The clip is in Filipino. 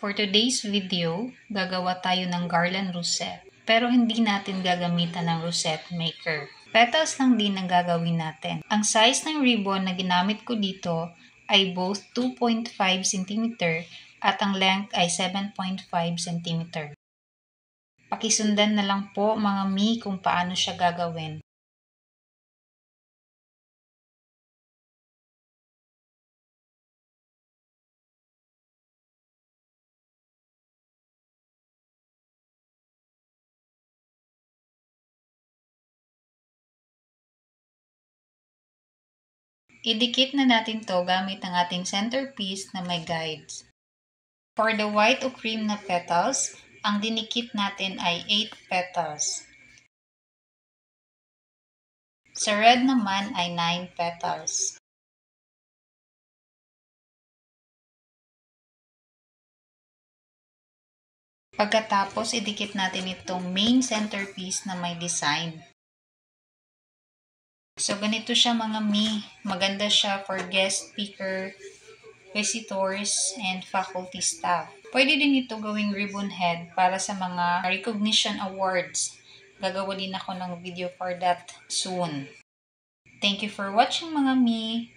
For today's video, gagawa tayo ng garland rosette. Pero hindi natin gagamitan ng rosette maker. Petals lang din ang gagawin natin. Ang size ng ribbon na ginamit ko dito ay both 2.5 cm at ang length ay 7.5 cm. Pakisundan na lang po mga mi kung paano siya gagawin. Idikit na natin to gamit ang ating centerpiece na may guides. For the white o cream na petals, ang dinikit natin ay 8 petals. Sa red naman ay 9 petals. Pagkatapos, idikit natin itong main centerpiece na may design. So, ganito siya mga mi. Maganda siya for guest speaker, visitors, and faculty staff. Pwede din ito gawing ribbon head para sa mga recognition awards. Gagawa din ako ng video for that soon. Thank you for watching mga mi.